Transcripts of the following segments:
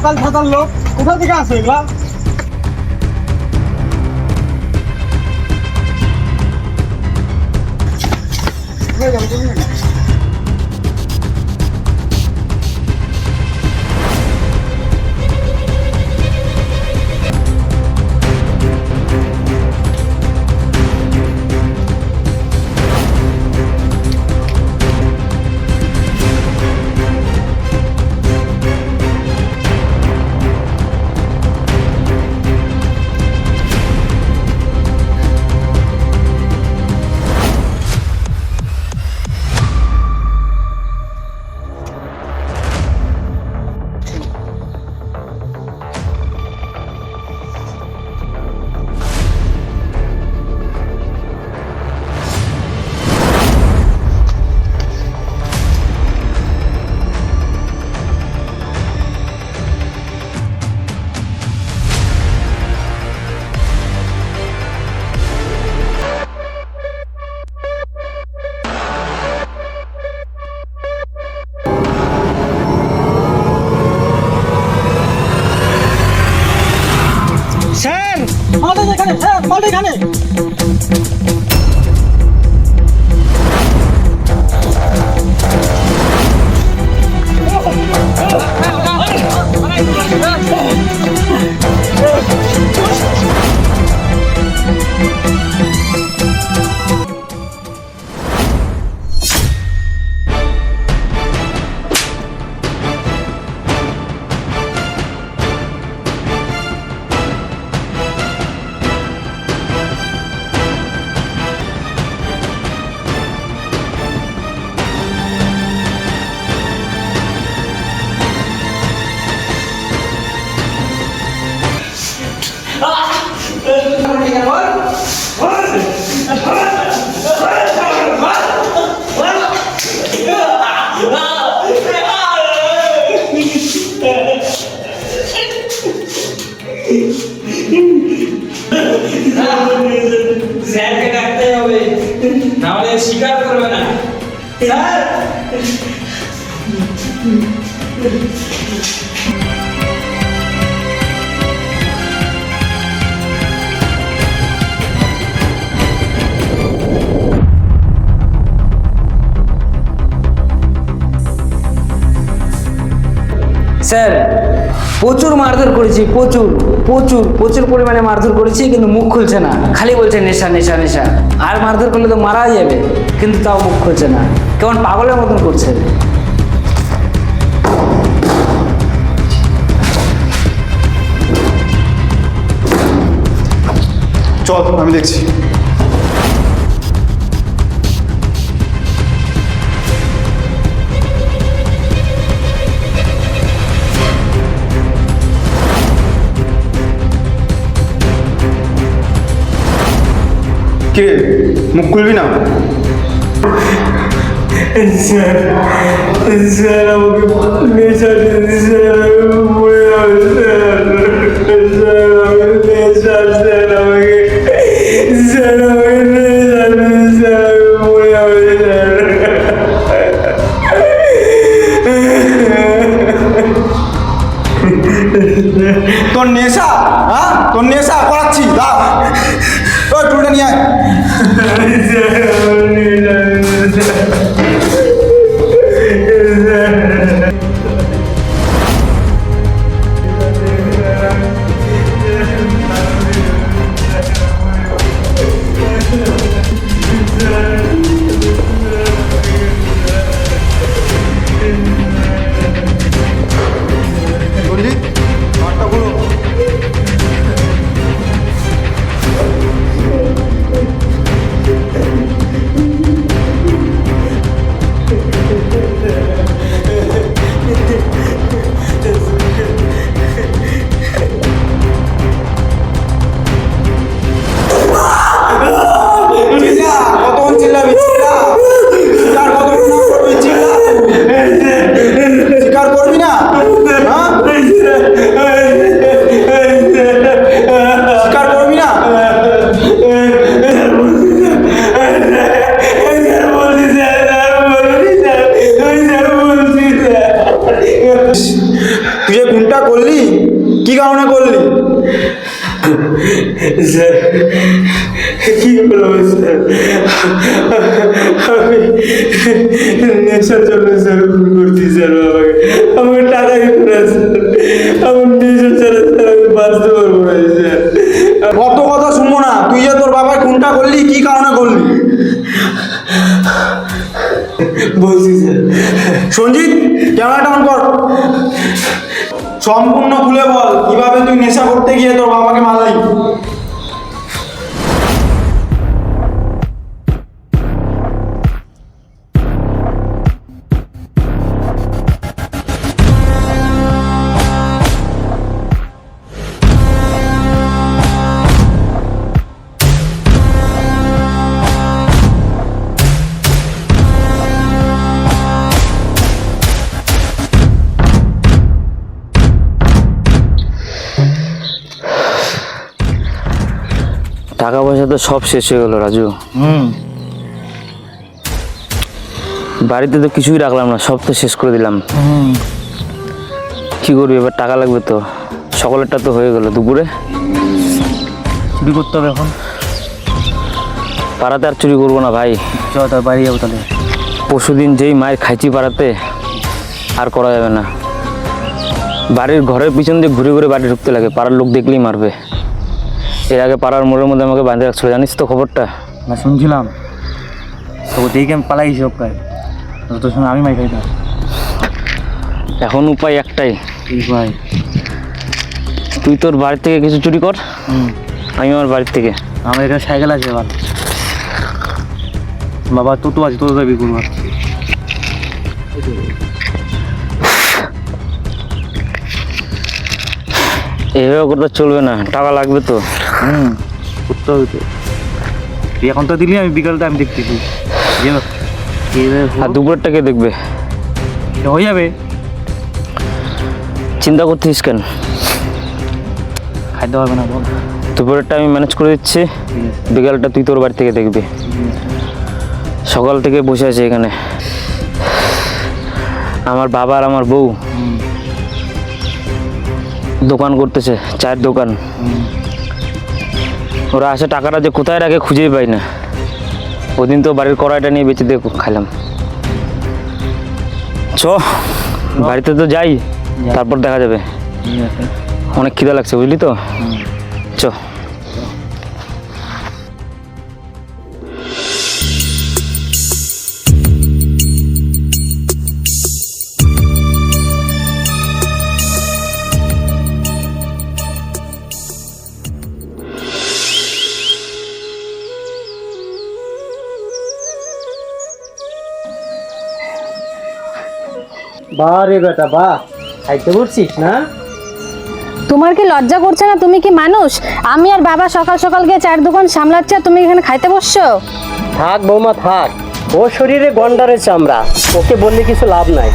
মাতাল ফাতাল লোক কোথা থেকে আসে এগুলা? স্যার আমাদের এখানে, স্যার আমাদের এখানে। স্যারকে ডাকতে হবে, নাহলে স্বীকার করবে না। স্যার স্যার প্রচুর মারধর করেছি, প্রচুর প্রচুর প্রচুর পরিমাণে মারধর করেছি, কিন্তু মুখ খুলছে না, খালি বলছে নেশা নেশা নেশা। আর মারধর করলে তো মারা যাবে, কিন্তু তাও মুখ খুলছে না, কেমন পাগলের মতন করছে। চল আমি দেখছি। কিরে মুখ খুলবি না? স্যার স্যার আমাকে নেশা স্যার মরে যাবে স্যার, স্যার আমাকে নেশা স্যার আমাকে স্যার আমাকে নেশা স্যার মরে যাবে স্যার। তোর নেশা? হ্যাঁ তোর নেশা করাচ্ছি, দা ওই টুলটা নিয়ে আয়। কারণে করলি? স্যার কি বলবো স্যার, আমি নেশার জন্য স্যার ভুল করছি স্যার। আমাকে টাকা দিত না স্যার, আমার নেশা ছাড়া স্যার আমি বাঁচতে পারবো না স্যার। কত কথা শুনবো না, তুই যে তোর বাবার খুনটা করলি কি কারণে করলি? বলছি স্যার। সঞ্জিত, ক্যামেরাটা অন কর। সম্পূর্ণ খুলে বল কিভাবে তুই নেশা করতে গিয়ে তোর বাবাকে মারলি। টাকা পয়সা তো সব শেষ হয়ে গেল রাজু। বাড়িতে তো কিছুই রাখলাম না, সব তো শেষ করে দিলাম। কি করবি এবার, টাকা লাগবে তো। সকলেরটা তো হয়ে গেল। দুপুরে চুরি করতে হবে এখন। পাড়াতে আর চুরি করবো না ভাই। চল তার বাড়ি যাবো তাহলে। পরশুদিন যেই মায়ের খাইছি পাড়াতে, আর করা যাবে না। বাড়ির ঘরের পিছন দিয়ে ঘুরে ঘুরে বাড়ি ঢুকতে লাগে, পাড়ার লোক দেখলেই মারবে। এর আগে পাড়ার মোড়ের মধ্যে আমাকে বাঁধে রাখছিল, জানিস তো খবরটা? না শুনছিলাম, তোকে দেখে আমি পালাই সব কাজ। তোর সঙ্গে আমি মাই খাইতাম। এখন উপায় একটাই, এই ভাই তুই তোর বাড়ি থেকে কিছু চুরি কর, আমি আমার বাড়ির থেকে। আমার এখানে সাইকেল আছে ভালো, বাবা টোটো আছে, টোটো যাবি করবো। এইভাবে করতে চলবে না, টাকা লাগবে তো। করতে হবে তো। তুই এখন তো দিলি, আমি বিকালটা আমি দেখতেছি। আর দুপুরটা কে দেখবে? হয়ে যাবে, চিন্তা করছিস কেন? খাইতে হবে না বল। দুপুরেরটা আমি ম্যানেজ করে দিচ্ছি, ঠিক আছে। বিকালটা তুই তোর বাড়ি থেকে দেখবি। সকাল থেকে বসে আছে এখানে আমার বাবা আর আমার বউ, দোকান করতেছে, চায়ের দোকান। ওরা আসে, টাকাটা যে কোথায় রাখে খুঁজেই পাই না। ওদিন তো বাড়ির কড়াইটা নিয়ে বেঁচে দিয়ে খাইলাম। চ বাড়িতে তো যাই, তারপর দেখা যাবে। ঠিক আছে। অনেক খিদা লাগছে বুঝলি তো। চ। বা রে বেটা বা, খাইতে বলছিস না? তোমার কি লজ্জা করছে না? তুমি কি মানুষ? আমি আর বাবা সকাল সকাল গিয়ে চায়ের দোকান সামলাচ্ছি আর তুমি এখানে খাইতে বসছো? থাক বৌমা থাক, ও শরীরে গন্ডারের চামড়া, ওকে বললে কিছু লাভ নাই।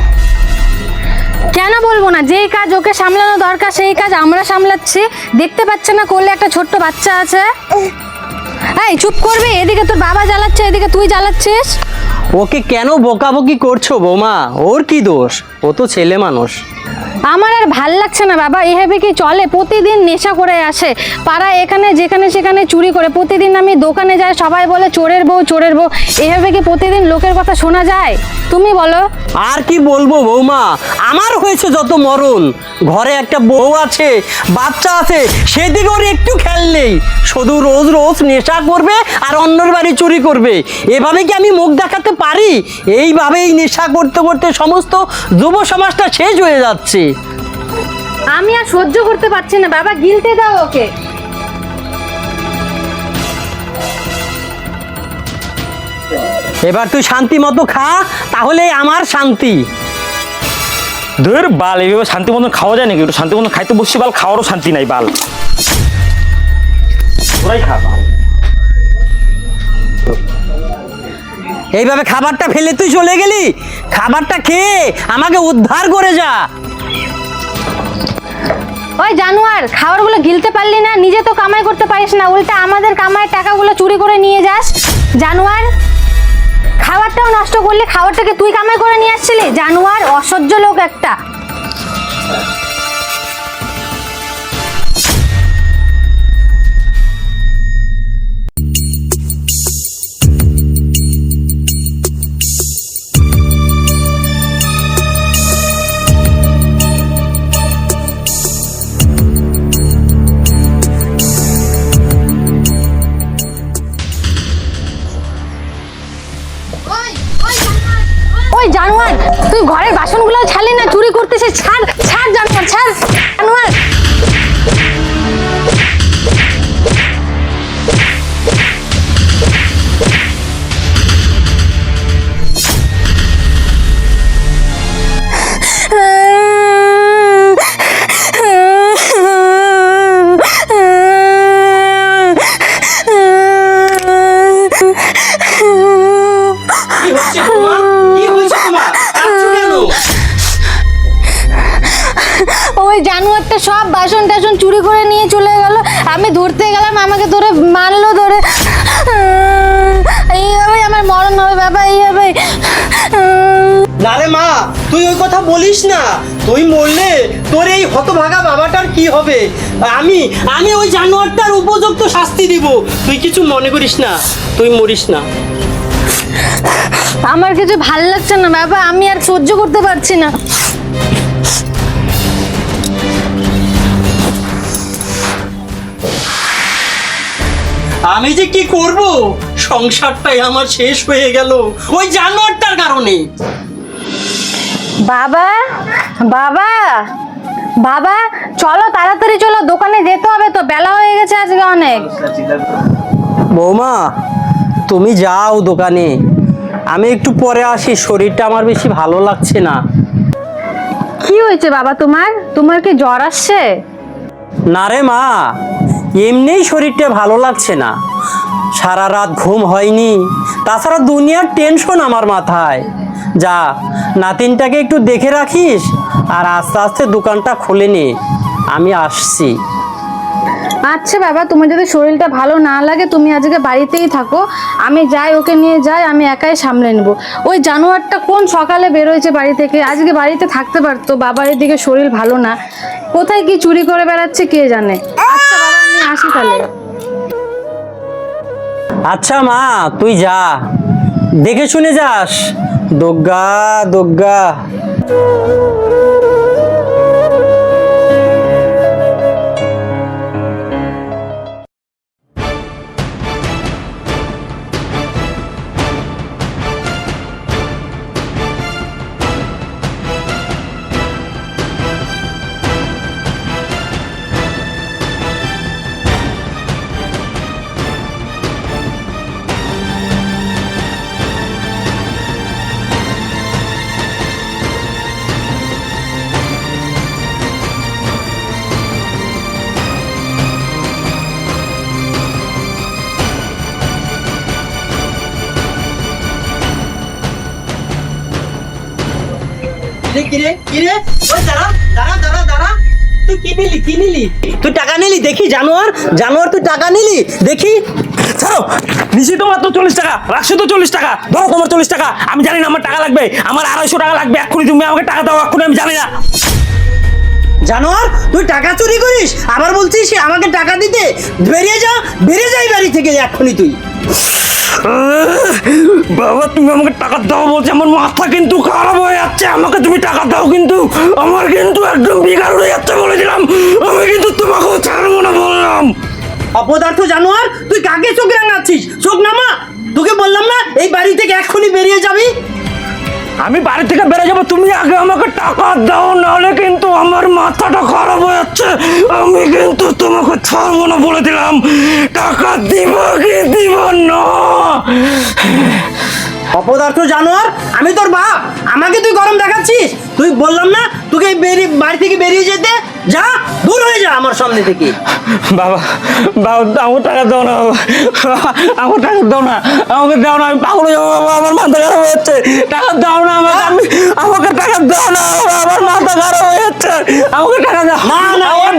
কেন বলবো না? যেই কাজ ওকে সামলানো দরকার সেই কাজ আমরা সামলাচ্ছি। দেখতে পাচ্ছে না কোলে একটা ছোট্ট বাচ্চা আছে? এই চুপ করবি? এদিকে তোর বাবা জ্বালাচ্ছে, এদিকে তুই জ্বালাচ্ছিস। ওকে কেন বকাবকি করছো বৌমা? ওর কি দোষ? ও তো ছেলে মানুষ। আমার আর ভাল লাগছে না বাবা, এভাবে কি চলে? প্রতিদিন নেশা করে আসে, পাড়া এখানে যেখানে সেখানে চুরি করে। প্রতিদিন আমি দোকানে যাই, সবাই বলে চোরের বউ চোরের বউ। এভাবে কি প্রতিদিন লোকের কথা শোনা যায়? তুমি বলো। আর কি বলবো বৌমা, আমার হয়েছে যত মরণ। ঘরে একটা বউ আছে, বাচ্চা আছে, সেদিকে ওর একটু খেয়াল নেই। শুধু রোজ রোজ নেশা করবে আর অন্যের বাড়ি চুরি করবে। এভাবে কি আমি মুখ দেখাতে পারি? এইভাবেই নেশা করতে করতে সমস্ত যুব সমাজটা শেষ হয়ে যাচ্ছে। আমি আর সহ্য করতে পারছি না বাবা, গিলতে দাও ওকে। এবার তুই শান্তি মতো খা, তাহলে আমার শান্তি। ধর বাল, এইভাবে শান্তি মতন খাওয়া যায় নাকি? একটু শান্তি মতন খাইতে বসছি, বাল খাওয়ারও শান্তি নাই বাল। ওরাই খা বাল। এইভাবে খাবারটা ফেলে তুই চলে গেলি? খাবারটা খেয়ে আমাকে উদ্ধার করে যা। ওই জানোয়ার, খাবারগুলো গিলতে পারলি না? নিজে তো কামাই করতে পারিস না, উল্টা আমাদের কামাই টাকাগুলো চুরি করে নিয়ে যাস। জানোয়ার, খাবারটাও নষ্ট করলি, খাবারটাকে তুই কামাই করে নিয়ে আসছিলি? জানোয়ার, অসহ্য লোক একটা। আমি ধরতে গেলাম, আমাকে ধরে মারলো, ধরে এইভাবে আমার মরণ হবে বাবা, এইভাবে। না রে মা, তুই ওই কথা বলিস না। তুই মরলে তোর এই হতভাগা বাবাটার কি হবে? আমি আমি ওই জানোয়ারটার উপযুক্ত শাস্তি দিব। তুই কিছু মনে করিস না, তুই মরিস না। আমার কিছু ভাল লাগছে না বাবা, আমি আর সহ্য করতে পারছি না। আমি যে কি করব, সংসারটাই আমার শেষ হয়ে গেল ওই জানোয়ারটার কারণে। বাবা, বাবা, বাবা, চলো তাড়াতাড়ি চলো, দোকানে যেতে হবে তো, বেলা হয়ে গেছে আজকে অনেক। বৌমা, তুমি যাও দোকানে, আমি একটু পরে আসি। শরীরটা আমার বেশি ভালো লাগছে না। কি হয়েছে বাবা তোমার? তোমার কি জ্বর আসছে? না রে মা, এমনিই শরীরটা ভালো লাগছে না। সারা রাত ঘুম হয়নি, তাছাড়া দুনিয়ার টেনশন আমার মাথায়। যা, নাতিনটাকে একটু দেখে রাখিস, আর আস্তে আস্তে দোকানটা খুলে নে। আমি আসছি। আচ্ছা বাবা, তোমার যদি শরীরটা ভালো না লাগে তুমি আজকে বাড়িতেই থাকো, আমি যাই, ওকে নিয়ে যাই, আমি একাই সামলে নেবো। ওই জানোয়ারটা কোন সকালে বেরোয়েছে বাড়ি থেকে, আজকে বাড়িতে থাকতে পারতো। বাবার এদিকে শরীর ভালো না, কোথায় কি চুরি করে বেড়াচ্ছে কে জানে। আচ্ছা বাবা, আমি আসি তাহলে। আচ্ছা মা, তুই যা, দেখে শুনে যাস। দুর্গা দুর্গা। কিরে কিরে, ওই দাঁড়া দাঁড়া দাঁড়া দাঁড়া, তুই কি নিলি, কি নিলি? তুই টাকা নিলি দেখি? জানোয়ার জানোয়ার, তুই টাকা নিলি দেখি? ছাড়ো, নিচে তো মাত্র 40 টাকা, রাখছো তো 40 টাকা। ধরো তোমার 40 টাকা। আমি জানি না আমার টাকা লাগবে, আমার 250 টাকা লাগবে এক্ষুনি। তুমি আমাকে টাকা দাও এক্ষুনি, আমি জানি না। জানোয়ার, তুই টাকা চুরি করিস, আবার বলছিস আমাকে টাকা দিতে? বেরিয়ে যা, বেরিয়ে যাই বাড়ি থেকে এক্ষুনি তুই। বাবা, তুমি আমাকে টাকা দাও বলছে, আমার মাথা কিন্তু খারাপ হয়ে যাচ্ছে। আমাকে তুমি টাকা দাও, কিন্তু আমার কিন্তু একদম বিগাড় হয়ে যাচ্ছে বলে দিলাম। আমি কিন্তু তোমাকে ছাড়বো না বললাম। অপদার্থ জানোয়ার, তুই কাকে চোখ রাঙাচ্ছিস? চোখ নামা, তোকে বললাম না এই বাড়ি থেকে এক্ষুনি বেরিয়ে যাবি। আমি বাড়ি থেকে বেরো যাবো, তুমি আগে আমাকে টাকা দাও, নাহলে কিন্তু আমার মাথাটা খারাপ হয়ে যাচ্ছে। আমি কিন্তু তোমাকে ছাড়বো না বলে দিলাম। টাকা দিব কি দিব না? অপদার্থ জানোয়ার, আমি তোর বাপ, আমাকে তুই গরম দেখাচ্ছিস? তুই বললাম না তোকে বাড়ি থেকে বেরিয়ে যেতে? যা, দূর হয়ে যা আমার সামনে থেকে। বাবা, বাবা, আমার টাকা দাও না। বাবা, আমার টাকা দাও না, আমাকে দাও না, আমি পাগল হয়ে যাবো। বাবা, আমার মাথা খারাপ হয়ে যাচ্ছে। টাকা দাও না আমাকে, আমাকে টাকা দাও না। আমার মাথা খারাপ হয়ে যাচ্ছে, আমাকে টাকা দাও। না না, আমার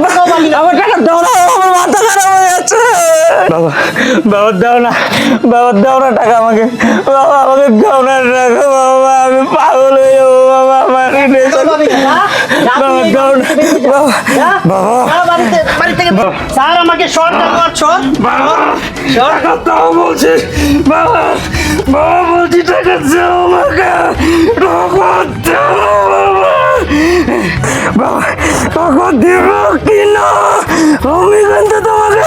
টাকা দাও না, আমার মাথা খারাপ হয়ে যাচ্ছে। বাবা, বাবা দাও না, বাবা দাও না টাকা আমাকে। বাবা, আমাকে দাও না টাকা। বাবা, আমি পাগল হয়ে যাবো। বাবা, আমার বাবা দাও না। বাবা, স্যার আমাকে শর্ট জানোয়ার, শর্ট। বাবা, টাকা দাও বলছিস? বাবা, বাবা বলছি টাকা দাও আমাকে, টাকা দাও বাবা। বাবা, টাকা দেব কি না? আমি কিন্তু তোমাকে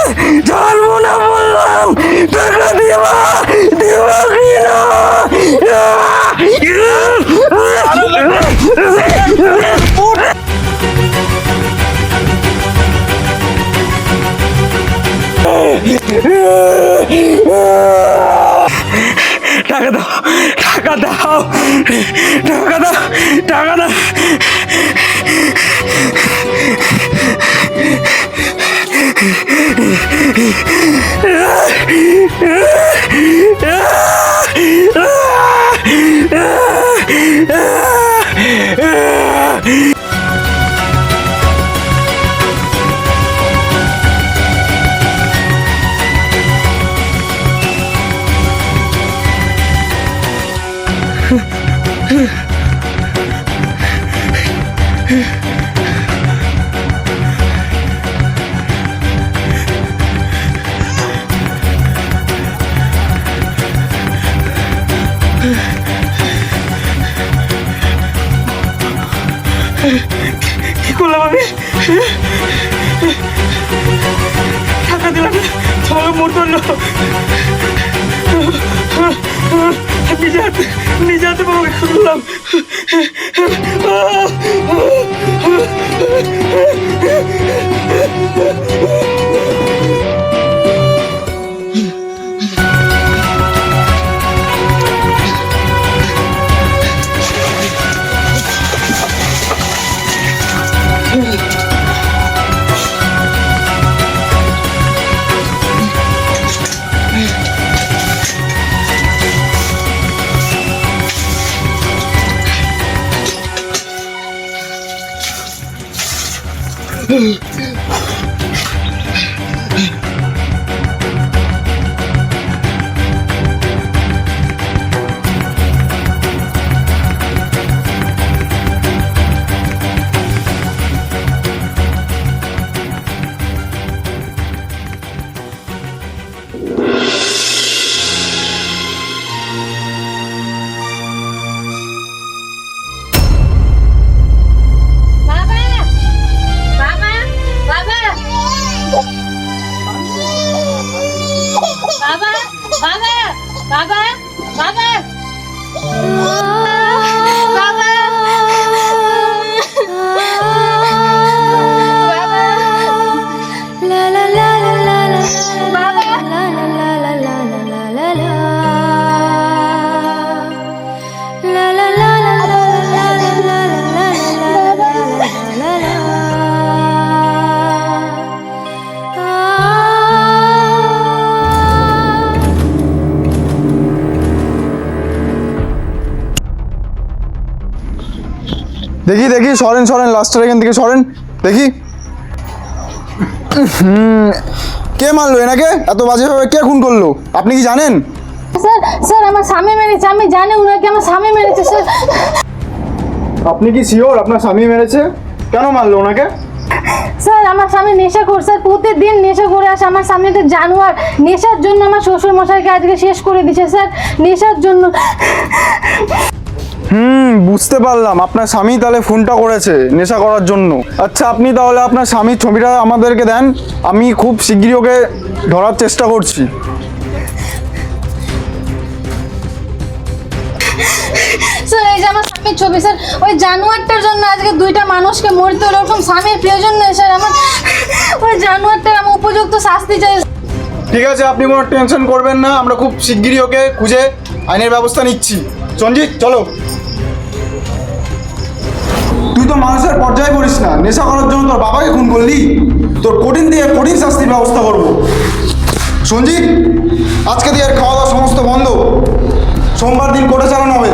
ছাড়বো না বললাম। টাকা দেবা, দেব কি না? টাকা দাও, টাকা দাও, টাকা দাও, টাকা দাও। নিজে হাতে বাবাকে খুন করলাম। বাবা বাবা বাবা বাবা বাবা বাবা বাবা দেখি দেখি, সরেন সরেন, লাস্টের এখান থেকে সরেন দেখি। কে মারলো এনাকে? এত বাজেভাবে কে খুন করলো আপনি কি জানেন? স্যার স্যার আমার স্বামী মেরেছে, আমি জানি উনাকে আমার স্বামী মেরেছে স্যার। আপনি কি শিওর আপনার স্বামী মেরেছে? কেন মারলো ওনাকে? স্যার আমার স্বামী নেশা করে, স্যার প্রতিদিন নেশা করে আসে। আমার স্বামী তো জানোয়ার, নেশার জন্য আমার শ্বশুর মশাইকে আজকে শেষ করে দিয়েছে স্যার, নেশার জন্য। বুঝতে পারলাম, আপনার স্বামী তাহলে ফোনটা করেছে নেশা করার জন্য। আচ্ছা, আপনি তাহলে আপনার স্বামীর ছবিটা আমাদেরকে দেন, আমি খুব শিগগিরই ওকে ধরার চেষ্টা করছি। স্যার এই যে আমার স্বামীর ছবি স্যার, ওই জানোয়ারটার জন্য আজকে দুইটা মানুষকে মরতে হলো। ওরকম স্বামীর প্রয়োজন নেই স্যার আমার, ওই জানোয়ারটার আমার উপযুক্ত শাস্তি চাই। ঠিক আছে, আপনি কোনো টেনশন করবেন না, আমরা খুব শিগগিরই ওকে খুঁজে আইনের ব্যবস্থা নিচ্ছি। সঞ্জিত চলো। তুই তো মানুষের পর্যায়ে পড়িস না, নেশা করার জন্য তোর বাবাকে খুন করলি, তোর কঠিন দিয়ে কঠিন শাস্তির ব্যবস্থা করব। সঞ্জিত, আজকে দিয়ে আর খাওয়া দাওয়া সমস্ত বন্ধ, সোমবার দিন কোর্টে চালানো হবে।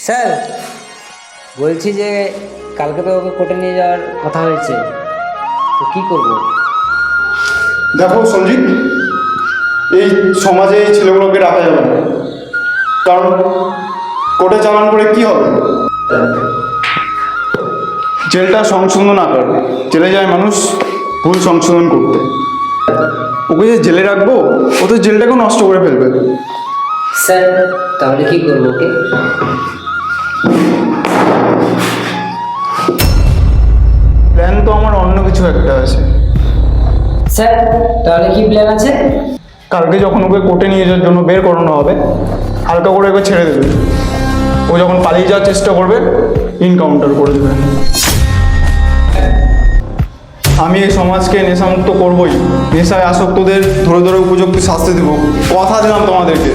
স্যার বলছি যে কালকে তো ওকে কোর্টে নিয়ে যাওয়ার কথা হয়েছে, তো কী করবো? দেখো সঞ্জিত, এই সমাজে এই ছেলেগুলোকে রাখা যাবে না, কারণ কোর্টে চালান করে কি হবে? জেলটা সংশোধন আকার, জেলে যায় মানুষ ভুল সংশোধন করতে। ওকে যে জেলে রাখবো, ও তো জেলটাকেও নষ্ট করে ফেলবে। স্যার তাহলে কী করবো ওকে? প্ল্যান তো আমার অন্য কিছু একটা আছে। স্যার তাহলে কি প্ল্যান আছে? কালকে যখন ওকে কোর্টে নিয়ে যাওয়ার জন্য বের করানো হবে, হালকা করে ওকে ছেড়ে দেবে। ও যখন পালিয়ে যাওয়ার চেষ্টা করবে, ইনকাউন্টার করে দেবে। আমি এই সমাজকে নেশামুক্ত করবই, নেশায় আসক্তদের ধরে ধরে উপযুক্ত শাস্তি দেবো, কথা দিলাম তোমাদেরকে।